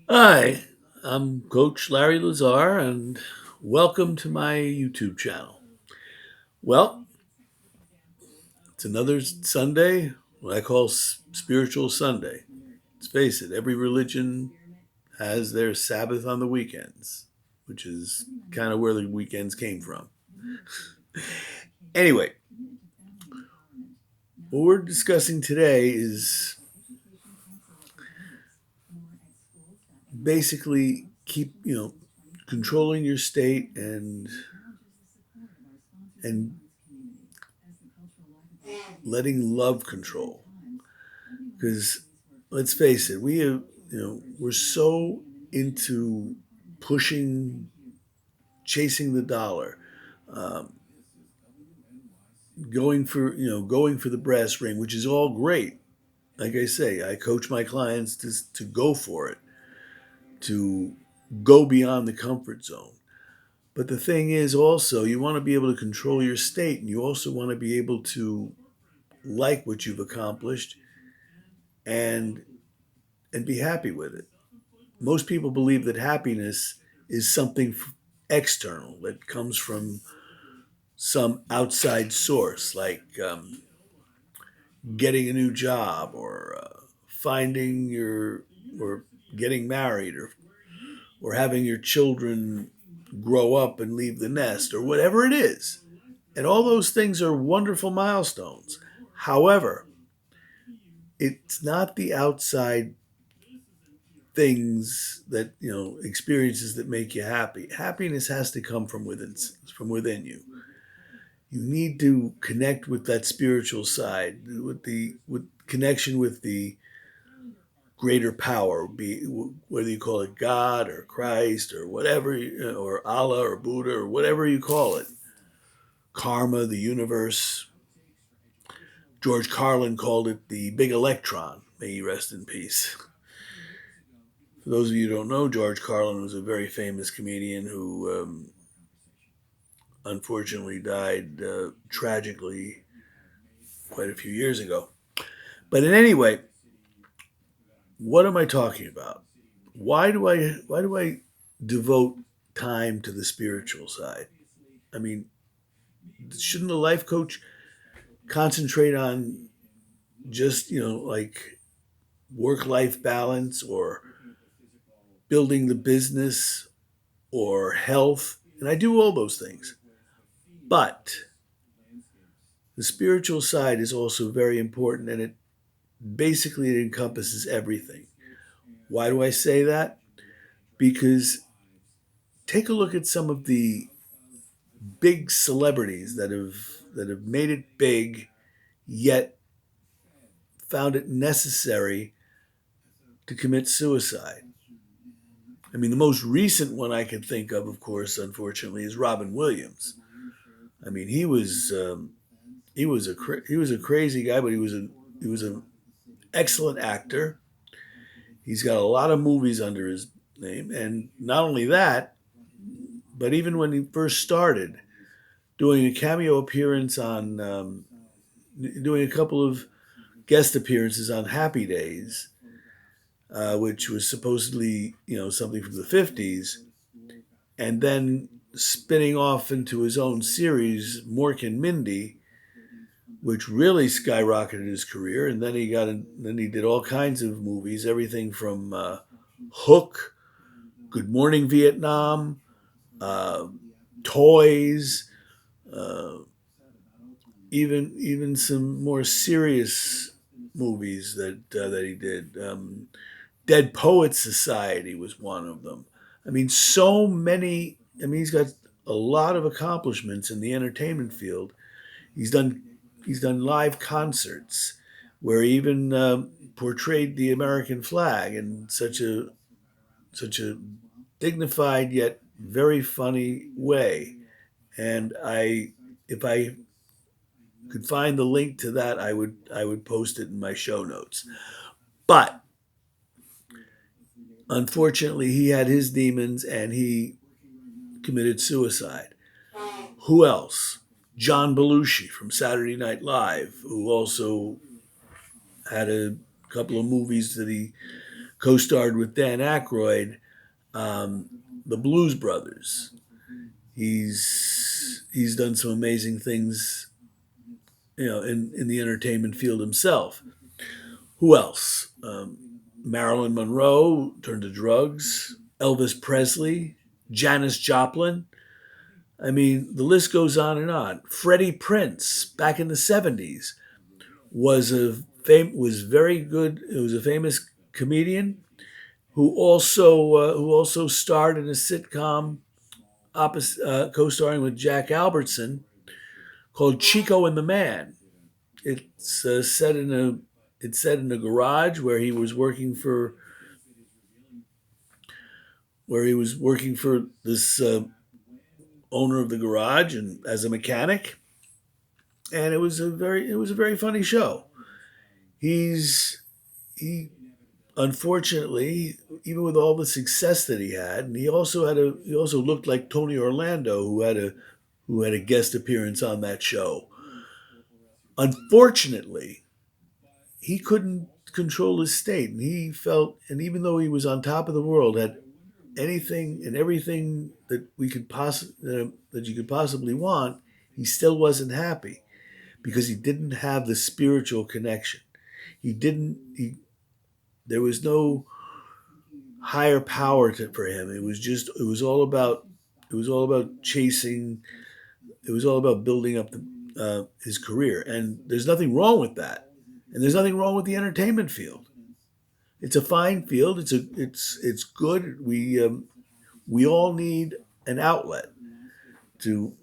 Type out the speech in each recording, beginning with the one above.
Hi, I'm Coach Larry Lazar, and welcome to my YouTube channel. Well, it's another Sunday, what I call Spiritual Sunday. Let's face it, every religion has their Sabbath on the weekends, which is kind of where the weekends came from. Anyway, what we're discussing today is basically controlling your state and letting love control. Because let's face it, we're so into pushing, chasing the dollar, um, going for the brass ring, which is all great. Like I say, I coach my clients to go for it, to go beyond the comfort zone. But the thing is also, you want to be able to control your state, and you also want to be able to like what you've accomplished and be happy with it. Most people believe that happiness is something external that comes from some outside source, like getting a new job or finding your or getting married or having your children grow up and leave the nest or whatever it is. And all those things are wonderful milestones. However, it's not the outside things that experiences that make you happy. Happiness has to come from within you. You need to connect with that spiritual side, with connection with the greater power, be whether you call it God or Christ or whatever, or Allah or Buddha or whatever you call it, karma, the universe. George Carlin called it the big electron. May he rest in peace. For those of you who don't know, George Carlin was a very famous comedian who unfortunately died tragically quite a few years ago. But in any way, what am I talking about? Why do I devote time to the spiritual side? I mean, shouldn't a life coach concentrate on just, like work life balance or building the business or health? And I do all those things. But the spiritual side is also very important, and it encompasses everything. Why do I say that? Because take a look at some of the big celebrities that have made it big, yet found it necessary to commit suicide. I mean, the most recent one I can think of course, unfortunately, is Robin Williams. I mean, he was a crazy guy, but he was an excellent actor. He's got a lot of movies under his name, and not only that, but even when he first started doing a cameo appearance on, doing a couple of guest appearances on Happy Days, which was supposedly something from the 50s, and then spinning off into his own series, Mork and Mindy, which really skyrocketed his career. And then he did all kinds of movies, everything from Hook, Good Morning Vietnam, uh, Toys, uh, even some more serious movies that he did. Dead Poets Society was one of them. I mean, so many. I mean, he's got a lot of accomplishments in the entertainment field. He's done he's done live concerts where he even portrayed the American flag in such a dignified yet very funny way. And if I could find the link to that, I would post it in my show notes. But unfortunately, he had his demons and he committed suicide. Who else? John Belushi from Saturday Night Live, who also had a couple of movies that he co-starred with Dan Aykroyd, um, the Blues Brothers. He's done some amazing things, in the entertainment field himself. Who else? Marilyn Monroe turned to drugs. Elvis Presley, Janis Joplin. I mean, the list goes on and on. Freddie Prince, back in the '70s, was very good. It was a famous comedian who also starred in a sitcom co-starring with Jack Albertson called Chico and the Man. It's set in a garage where he was working for this owner of the garage and as a mechanic, and it was a very funny show. He unfortunately, even with all the success that he had, and he also looked like Tony Orlando, who had a guest appearance on that show. Unfortunately, he couldn't control his state, and and even though he was on top of the world, had anything and everything that you could possibly want, he still wasn't happy because he didn't have the spiritual connection. He didn't. There was no higher power for him. It was all about chasing. It was all about building up his career, and there's nothing wrong with that. And there's nothing wrong with the entertainment field. It's a fine field. It's good. We all need an outlet to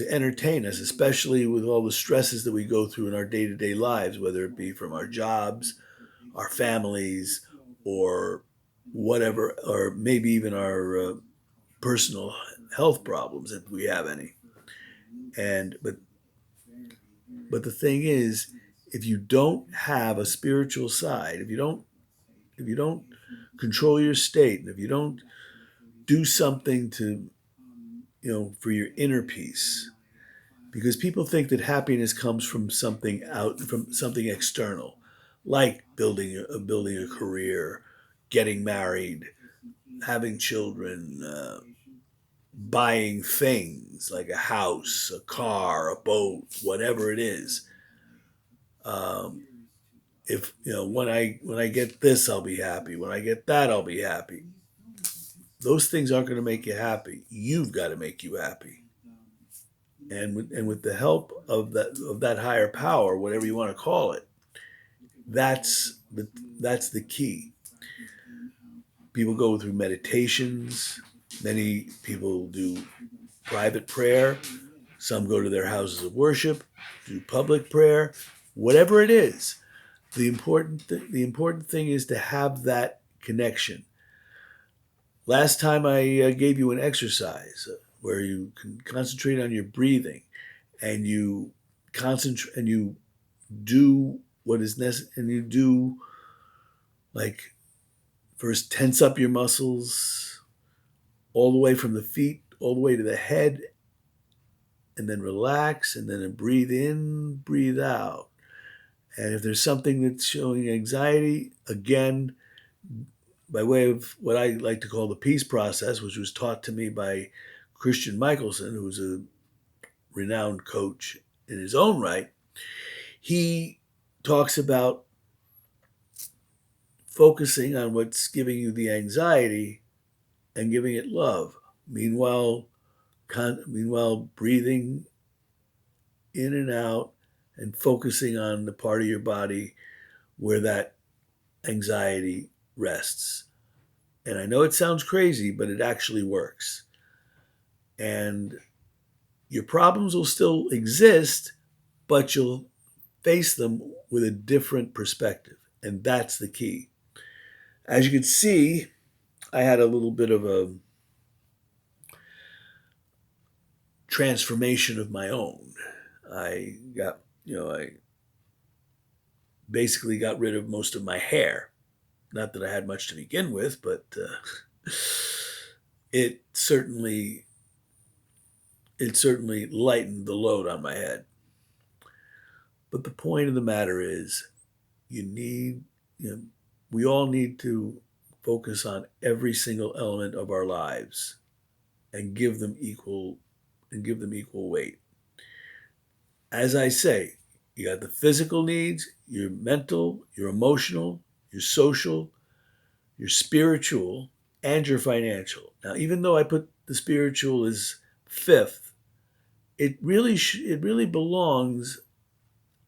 entertain us, especially with all the stresses that we go through in our day to day lives, whether it be from our jobs, our families, or whatever, or maybe even our personal health problems if we have any. And but the thing is, if you don't have a spiritual side, if you don't control your state, and if you don't do something to for your inner peace, because people think that happiness comes from something external, like building a career, getting married, having children, buying things like a house, a car, a boat, whatever it is. Um, if when I get this, I'll be happy. When I get that, I'll be happy. Those things aren't going to make you happy. You've got to make you happy. And with the help of that higher power, whatever you want to call it, that's the key. People go through meditations. Many people do private prayer. Some go to their houses of worship, do public prayer. Whatever it is, the important thing is to have that connection. Last time I gave you an exercise where you can concentrate on your breathing, and you concentrate and you do what is necessary, and you do, like, first tense up your muscles all the way from the feet all the way to the head, and then relax, and then breathe in, breathe out. And if there's something that's showing anxiety, again, by way of what I like to call the peace process, which was taught to me by Christian Michelson, who's a renowned coach in his own right, he talks about focusing on what's giving you the anxiety and giving it love. Meanwhile, breathing in and out and focusing on the part of your body where that anxiety rests. And I know it sounds crazy, but it actually works. And your problems will still exist, but you'll face them with a different perspective. And that's the key. As you can see, I had a little bit of a transformation of my own. I basically got rid of most of my hair. Not that I had much to begin with, but it certainly lightened the load on my head. But the point of the matter is, you need, we all need to focus on every single element of our lives and give them equal weight. As I say, you got the physical needs, your mental, your emotional, your social, your spiritual, and your financial. Now, even though I put the spiritual as fifth, it really belongs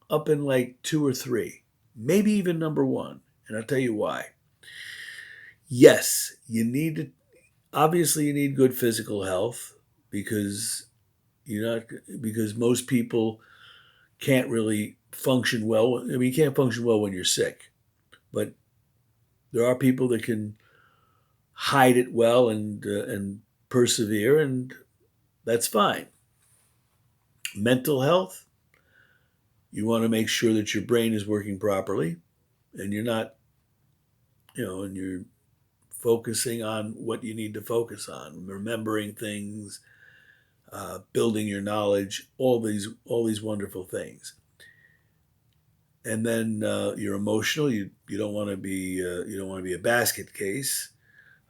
up in like two or three, maybe even number one. And I'll tell you why. Yes, obviously you need good physical health because you're not because most people can't really function well. I mean, you can't function well when you're sick, but there are people that can hide it well and persevere, and that's fine. Mental health, you want to make sure that your brain is working properly, and you're not, and you're focusing on what you need to focus on, remembering things, building your knowledge, all these wonderful things. And then you're emotional. You don't want to be a basket case.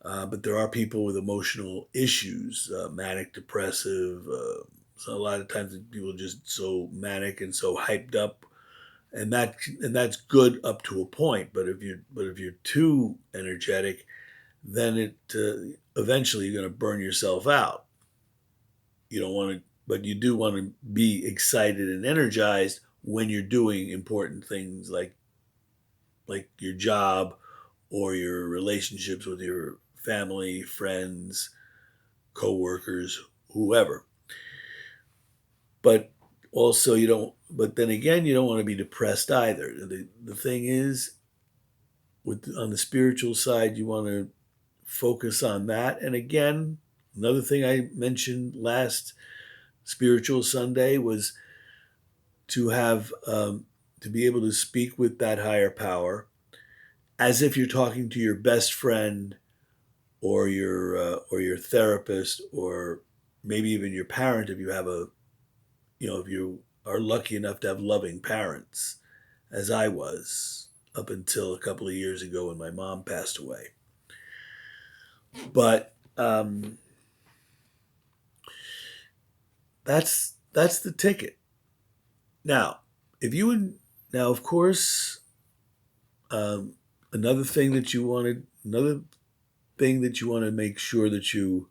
But there are people with emotional issues, manic depressive. So a lot of times people are just so manic and so hyped up, and that's good up to a point. But if you're too energetic, then it eventually you're going to burn yourself out. You don't want to, but you do want to be excited and energized when you're doing important things like your job or your relationships with your family, friends, co-workers, whoever. But also you don't but then again you don't want to be depressed either. The thing is on the spiritual side you want to focus on that. And again, another thing I mentioned last spiritual Sunday was to have to be able to speak with that higher power as if you're talking to your best friend or your therapist or maybe even your parent if you have if you are lucky enough to have loving parents, as I was up until a couple of years ago when my mom passed away. But that's the ticket. Now, if you would now, of course, um, another thing that you want to make sure that you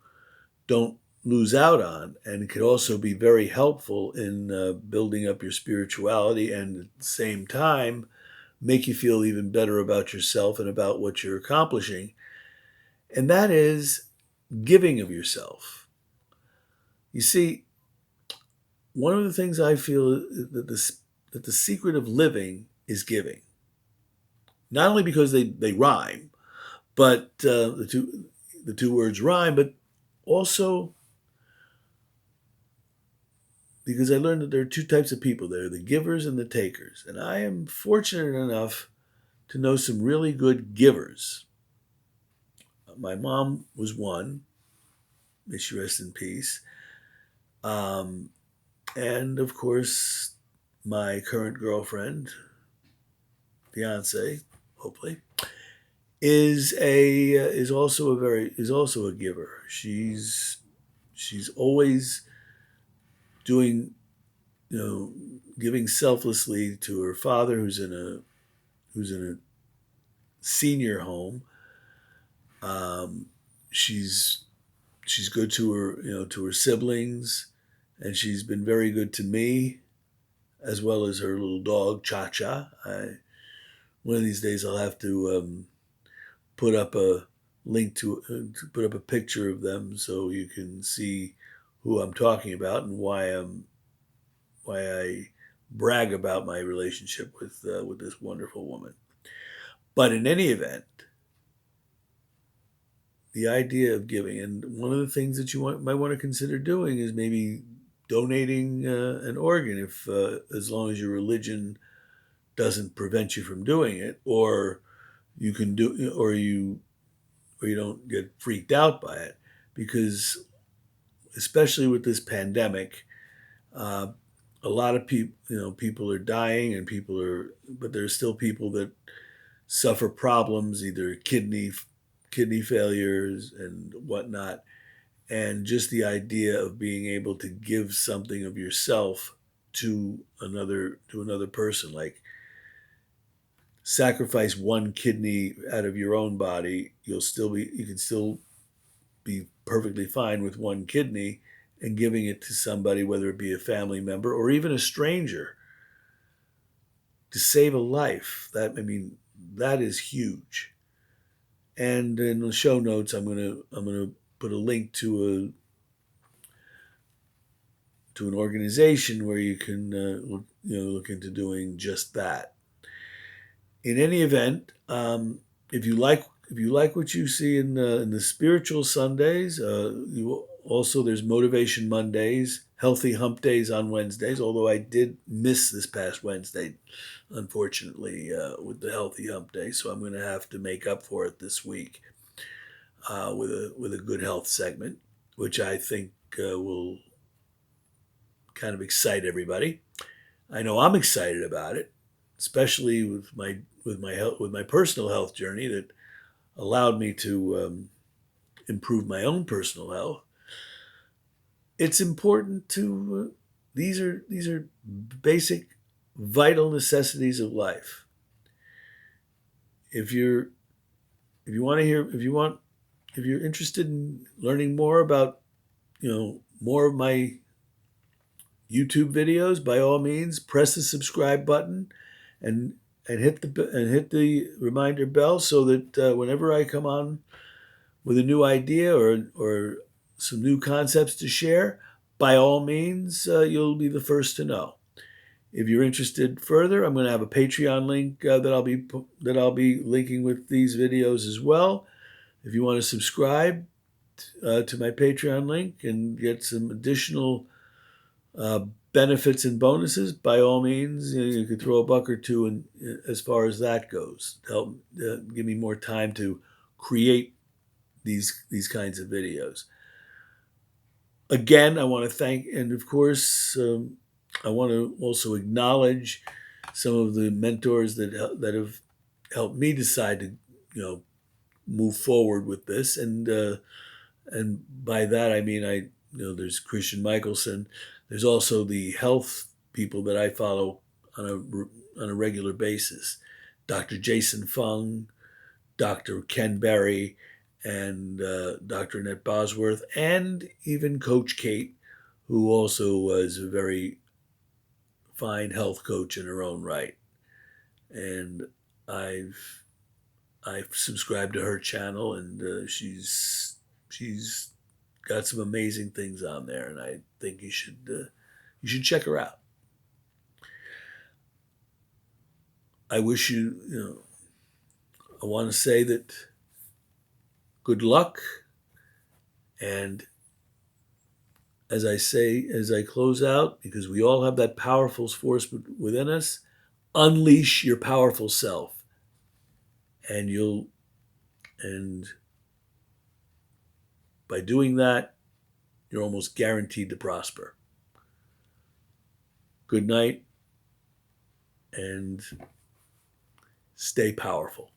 don't lose out on, and it could also be very helpful in building up your spirituality, and at the same time make you feel even better about yourself and about what you're accomplishing, and that is giving of yourself. You see, one of the things I feel that the secret of living is giving. Not only because they rhyme, but the two words rhyme, but also because I learned that there are two types of people. There are the givers and the takers. And I am fortunate enough to know some really good givers. My mom was one. May she rest in peace. Um, and of course, my current girlfriend, fiance, hopefully, is also a giver. She's always doing giving selflessly to her father who's in a senior home. Um, she's good to her siblings, and she's been very good to me, as well as her little dog Cha Cha. One of these days I'll have to put up a link to put up a picture of them so you can see who I'm talking about and why I brag about my relationship with this wonderful woman. But in any event, the idea of giving, and one of the things that might want to consider doing is maybe donating an organ, if as long as your religion doesn't prevent you from doing it, or you can do, or you don't get freaked out by it, because especially with this pandemic, uh, a lot of people are dying, but there's still people that suffer problems, either kidney failures and whatnot, and just the idea of being able to give something of yourself to another person, like sacrifice one kidney out of your own body, you can still be perfectly fine with one kidney, and giving it to somebody, whether it be a family member or even a stranger, to save a life. That is huge. And in the show notes, I'm gonna put a link to an organization where you can look into doing just that. In any event, if you like what you see in the spiritual Sundays, there's motivation Mondays, healthy hump days on Wednesdays. Although I did miss this past Wednesday, unfortunately, with the healthy hump day, so I'm going to have to make up for it this week with a good health segment, which I think will kind of excite everybody. I know I'm excited about it, especially with my personal health journey that allowed me to improve my own personal health. It's important to these are basic, vital necessities of life. If you're interested in learning more about more of my YouTube videos, by all means, press the subscribe button and hit the reminder bell so that whenever I come on with a new idea or some new concepts to share, by all means, you'll be the first to know. If you're interested further, I'm going to have a Patreon link that I'll be linking with these videos as well. If you want to subscribe to my Patreon link and get some additional benefits and bonuses, by all means, you could throw a buck or two in as far as that goes. Help give me more time to create these kinds of videos. Again, I want to thank, and of course, I want to also acknowledge some of the mentors that have helped me decide to move forward with this, and by that I mean there's Christian Michelson. There's also the health people that I follow on a regular basis, Dr. Jason Fung, Dr. Ken Berry, and Dr. Annette Bosworth, and even Coach Kate, who also was a very fine health coach in her own right. And I've subscribed to her channel, and she's got some amazing things on there, and I think you should check her out. I wish I want to say that good luck, and as I close out, because we all have that powerful force within us, unleash your powerful self, and by doing that, you're almost guaranteed to prosper. Good night, and stay powerful.